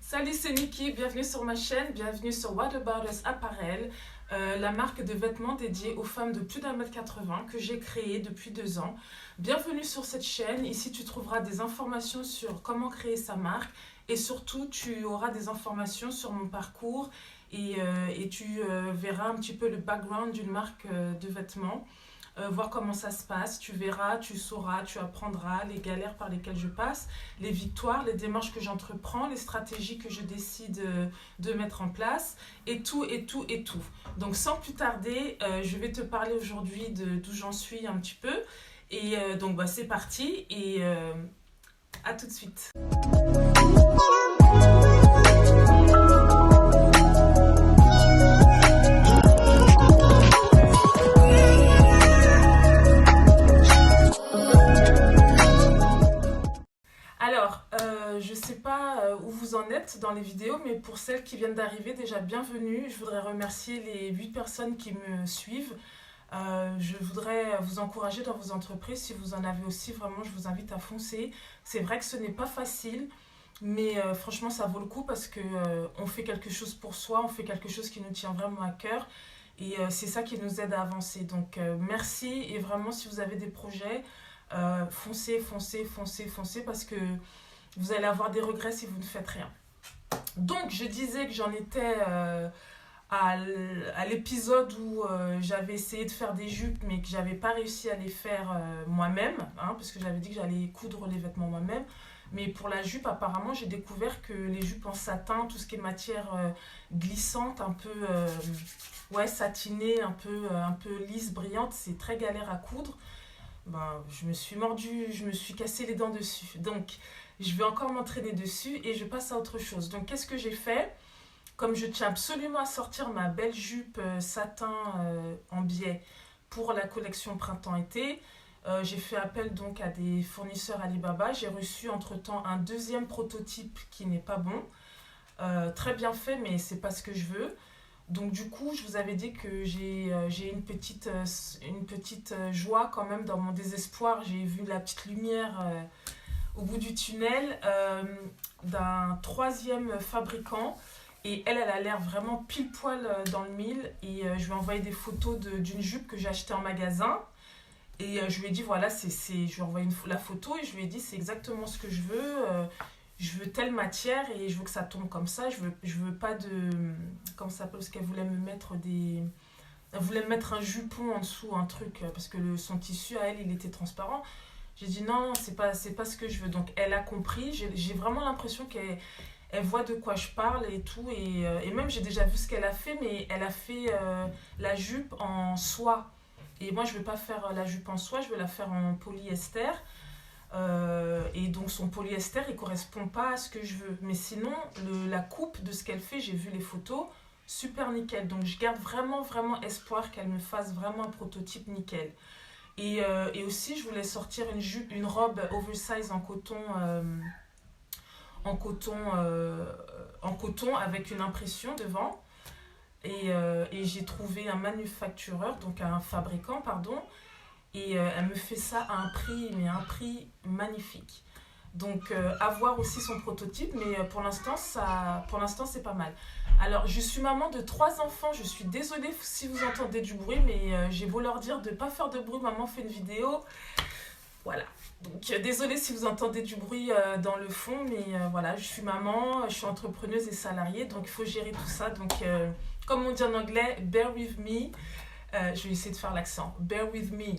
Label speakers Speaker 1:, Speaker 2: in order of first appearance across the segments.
Speaker 1: Salut, c'est Niki, bienvenue sur ma chaîne, bienvenue sur What About Us Apparel, la marque de vêtements dédiée aux femmes de plus d'1,80 m que j'ai créée depuis 2 ans. Bienvenue sur cette chaîne, ici tu trouveras des informations sur comment créer sa marque et surtout tu auras des informations sur mon parcours et tu verras un petit peu le background d'une marque de vêtements. Voir comment ça se passe, tu verras, tu sauras, tu apprendras les galères par lesquelles je passe, les victoires, les démarches que j'entreprends, les stratégies que je décide de mettre en place, et tout, et tout, et tout. Donc sans plus tarder, je vais te parler aujourd'hui d'où j'en suis un petit peu, et donc c'est parti, et à tout de suite. Alors, je ne sais pas où vous en êtes dans les vidéos, mais pour celles qui viennent d'arriver, déjà bienvenue. Je voudrais remercier les 8 personnes qui me suivent. Je voudrais vous encourager dans vos entreprises. Si vous en avez aussi, vraiment, je vous invite à foncer. C'est vrai que ce n'est pas facile, mais franchement, ça vaut le coup parce que on fait quelque chose pour soi, on fait quelque chose qui nous tient vraiment à cœur. Et c'est ça qui nous aide à avancer. Donc, merci. Et vraiment, si vous avez des projets, foncez, foncez, foncez, foncez parce que vous allez avoir des regrets si vous ne faites rien. Donc, je disais que j'en étais à l'épisode où j'avais essayé de faire des jupes, mais que j'avais pas réussi à les faire moi-même, parce que j'avais dit que j'allais coudre les vêtements moi-même. Mais pour la jupe, apparemment, j'ai découvert que les jupes en satin, tout ce qui est matière glissante, un peu satinée, un peu lisse, brillante, c'est très galère à coudre. Je me suis mordue, je me suis cassé les dents dessus. Donc, je vais encore m'entraîner dessus et je passe à autre chose. Donc, qu'est-ce que j'ai fait? Comme je tiens absolument à sortir ma belle jupe satin en biais pour la collection printemps-été, j'ai fait appel donc à des fournisseurs Alibaba. J'ai reçu entre-temps un deuxième prototype qui n'est pas bon. Très bien fait, mais c'est pas ce que je veux. Donc du coup, je vous avais dit que j'ai une petite joie quand même dans mon désespoir. J'ai vu la petite lumière au bout du tunnel d'un troisième fabricant. Et elle a l'air vraiment pile poil dans le mille. Et je lui ai envoyé des photos d'une jupe que j'ai achetée en magasin. Et je lui ai dit, voilà, je lui ai envoyé la photo et je lui ai dit, c'est exactement ce que je veux. Je veux telle matière et je veux que ça tombe comme ça. Je veux pas de... Comment ça s'appelle? Parce qu'elle voulait me mettre des... Elle voulait me mettre un jupon en dessous, un truc, parce que son tissu, à elle, il était transparent. J'ai dit non, c'est pas ce que je veux. Donc elle a compris. J'ai vraiment l'impression qu'elle voit de quoi je parle et tout. Et même, j'ai déjà vu ce qu'elle a fait, mais elle a fait la jupe en soie. Et moi, je ne veux pas faire la jupe en soie, je veux la faire en polyester. Et donc son polyester il correspond pas à ce que je veux, mais sinon la coupe de ce qu'elle fait, j'ai vu les photos, super nickel. Donc je garde vraiment espoir qu'elle me fasse vraiment un prototype nickel. Et aussi je voulais sortir une robe oversize en coton avec une impression devant. Et j'ai trouvé un manufactureur, donc un fabricant pardon. Et elle me fait ça à un prix magnifique. Donc, à voir aussi son prototype, mais pour l'instant, c'est pas mal. Alors, je suis maman de 3 enfants. Je suis désolée si vous entendez du bruit, mais j'ai beau leur dire de ne pas faire de bruit. Maman fait une vidéo. Voilà. Donc, désolée si vous entendez du bruit dans le fond, mais voilà, je suis maman, je suis entrepreneuse et salariée, donc il faut gérer tout ça. Donc, comme on dit en anglais, bear with me. Je vais essayer de faire l'accent. Bear with me.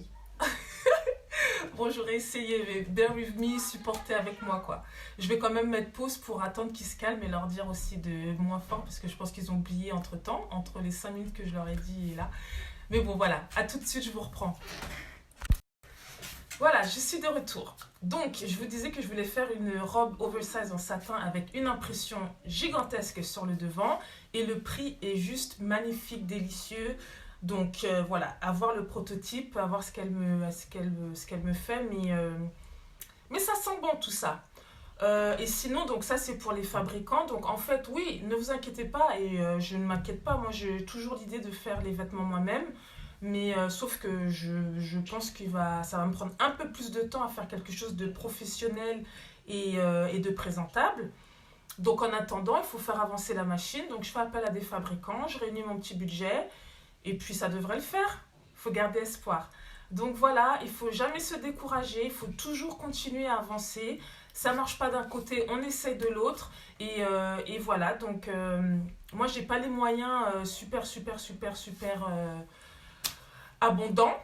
Speaker 1: Bon, j'aurais essayé, mais bear with me, supporter avec moi, quoi. Je vais quand même mettre pause pour attendre qu'ils se calment et leur dire aussi de moins fort, parce que je pense qu'ils ont oublié entre-temps, entre les 5 minutes que je leur ai dit et là. Mais bon, voilà, à tout de suite, je vous reprends. Voilà, je suis de retour. Donc, je vous disais que je voulais faire une robe oversize en satin avec une impression gigantesque sur le devant. Et le prix est juste magnifique, délicieux. Donc voilà, avoir le prototype, avoir ce qu'elle me fait, mais ça sent bon tout ça. Et sinon, donc ça c'est pour les fabricants. Donc en fait, oui, ne vous inquiétez pas et je ne m'inquiète pas. Moi, j'ai toujours l'idée de faire les vêtements moi-même. Mais sauf que je pense ça va me prendre un peu plus de temps à faire quelque chose de professionnel et de présentable. Donc en attendant, il faut faire avancer la machine. Donc je fais appel à des fabricants, je réunis mon petit budget et puis ça devrait le faire. Il faut garder espoir. Donc voilà, il faut jamais se décourager, il faut toujours continuer à avancer. Ça marche pas d'un côté, on essaye de l'autre. Et voilà, donc moi j'ai pas les moyens super abondants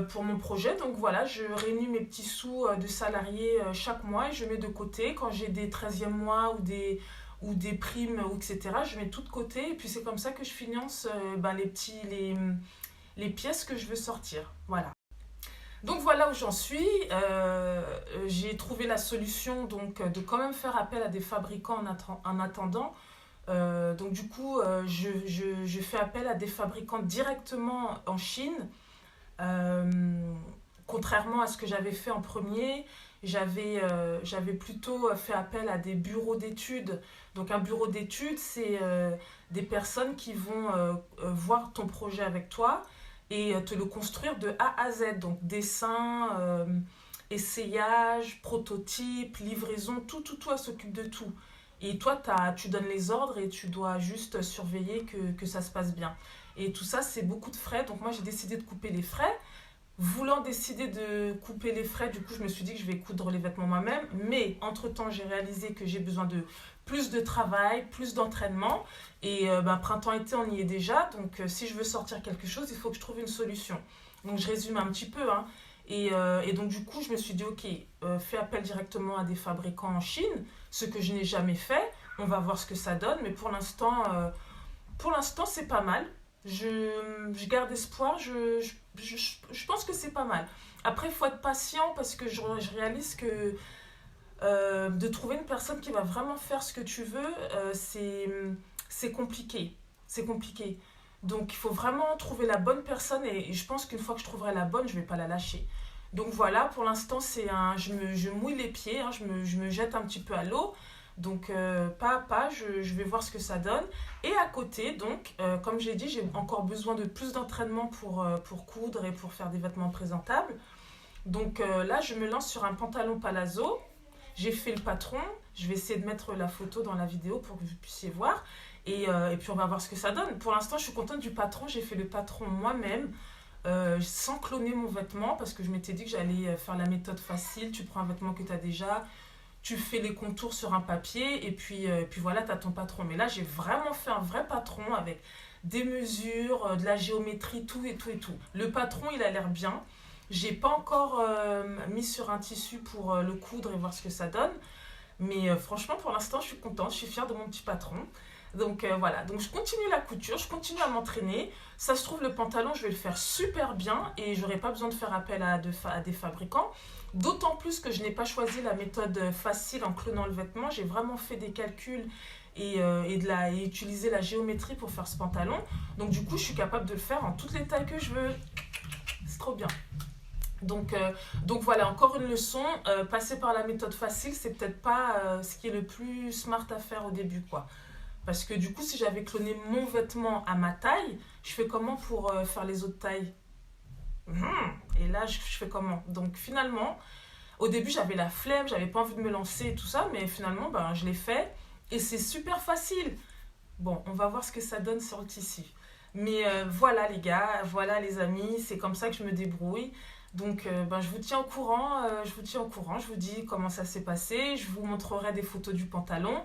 Speaker 1: pour mon projet. Donc voilà, je réunis mes petits sous de salarié chaque mois et je mets de côté. Quand j'ai des 13e mois ou des primes, ou etc., je mets tout de côté. Et puis c'est comme ça que je finance les pièces que je veux sortir. Voilà. Donc voilà où j'en suis. J'ai trouvé la solution donc, de quand même faire appel à des fabricants en attendant. Donc du coup, je fais appel à des fabricants directement en Chine. Contrairement à ce que j'avais fait en premier, j'avais plutôt fait appel à des bureaux d'études. Donc un bureau d'études, c'est des personnes qui vont voir ton projet avec toi et te le construire de A à Z. Donc dessin, essayage, prototype, livraison, tout, elle s'occupe de tout. Et toi, tu donnes les ordres et tu dois juste surveiller que ça se passe bien. Et tout ça, c'est beaucoup de frais. Donc moi, j'ai décidé de couper les frais. Voulant décider de couper les frais, du coup, je me suis dit que je vais coudre les vêtements moi-même. Mais entre-temps, j'ai réalisé que j'ai besoin de plus de travail, plus d'entraînement. Et printemps-été, on y est déjà. Donc si je veux sortir quelque chose, il faut que je trouve une solution. Donc je résume un petit peu, hein. Et donc du coup, je me suis dit, ok, fais appel directement à des fabricants en Chine, ce que je n'ai jamais fait. On va voir ce que ça donne. Mais pour l'instant, c'est pas mal. Je garde espoir, je pense que c'est pas mal. Après, il faut être patient parce que je réalise que de trouver une personne qui va vraiment faire ce que tu veux, c'est compliqué. C'est compliqué. Donc, il faut vraiment trouver la bonne personne et je pense qu'une fois que je trouverai la bonne, je ne vais pas la lâcher. Donc voilà, pour l'instant, je mouille les pieds, hein, je me jette un petit peu à l'eau. Donc, pas à pas, je vais voir ce que ça donne. Et à côté, donc, comme j'ai dit, j'ai encore besoin de plus d'entraînement pour coudre et pour faire des vêtements présentables. Donc là, je me lance sur un pantalon palazzo. J'ai fait le patron. Je vais essayer de mettre la photo dans la vidéo pour que vous puissiez voir. Et puis, on va voir ce que ça donne. Pour l'instant, je suis contente du patron. J'ai fait le patron moi-même. Sans cloner mon vêtement parce que je m'étais dit que j'allais faire la méthode facile. Tu prends un vêtement que tu as déjà, tu fais les contours sur un papier et puis voilà, tu as ton patron. Mais là, j'ai vraiment fait un vrai patron avec des mesures, de la géométrie, tout et tout et tout. Le patron, il a l'air bien. J'ai pas encore mis sur un tissu pour le coudre et voir ce que ça donne. Mais franchement, pour l'instant, je suis contente. Je suis fière de mon petit patron. Donc voilà, donc je continue la couture, je continue à m'entraîner. Ça se trouve, le pantalon, je vais le faire super bien et j'aurai pas besoin de faire appel à des fabricants. D'autant plus que je n'ai pas choisi la méthode facile en clonant le vêtement. J'ai vraiment fait des calculs et utilisé la géométrie pour faire ce pantalon. Donc du coup, je suis capable de le faire en toutes les tailles que je veux. C'est trop bien. Donc voilà, encore une leçon. Passer par la méthode facile, c'est peut-être pas ce qui est le plus smart à faire au début, quoi. Parce que du coup, si j'avais cloné mon vêtement à ma taille, je fais comment pour faire les autres tailles? Et là, je fais comment? Donc finalement, au début, j'avais la flemme, j'avais pas envie de me lancer et tout ça, mais finalement, je l'ai fait et c'est super facile. Bon, on va voir ce que ça donne sur le tissu. Mais voilà les gars, voilà les amis, c'est comme ça que je me débrouille. Donc je vous tiens au courant, je vous dis comment ça s'est passé, je vous montrerai des photos du pantalon.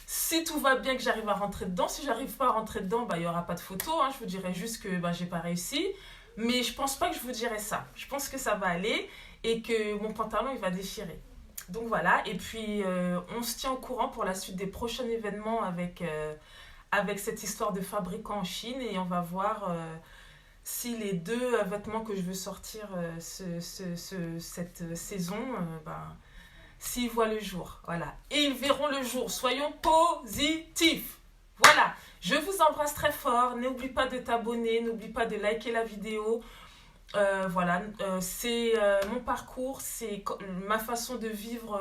Speaker 1: Si tout va bien, que j'arrive à rentrer dedans, si j'arrive pas à rentrer dedans, il n'y aura pas de photo, hein. Je vous dirai juste que j'ai pas réussi. Mais je pense pas que je vous dirai ça. Je pense que ça va aller et que mon pantalon il va déchirer. Donc voilà, et puis on se tient au courant pour la suite des prochains événements avec cette histoire de fabricant en Chine et on va voir si les deux vêtements que je veux sortir cette saison, s'ils voient le jour. Voilà. Et ils verront le jour. Soyons positifs. Voilà. Je vous embrasse très fort. N'oublie pas de t'abonner. N'oublie pas de liker la vidéo. Voilà. C'est mon parcours. C'est ma façon de vivre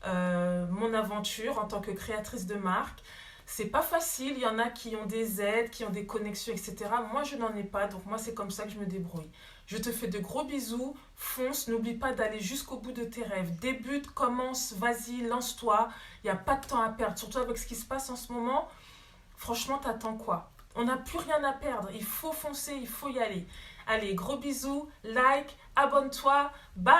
Speaker 1: mon aventure en tant que créatrice de marque. C'est pas facile, il y en a qui ont des aides, qui ont des connexions, etc. Moi, je n'en ai pas, donc moi, c'est comme ça que je me débrouille. Je te fais de gros bisous, fonce, n'oublie pas d'aller jusqu'au bout de tes rêves. Débute, commence, vas-y, lance-toi. Il n'y a pas de temps à perdre, surtout avec ce qui se passe en ce moment. Franchement, t'attends quoi? On n'a plus rien à perdre, il faut foncer, il faut y aller. Allez, gros bisous, like, abonne-toi, bye!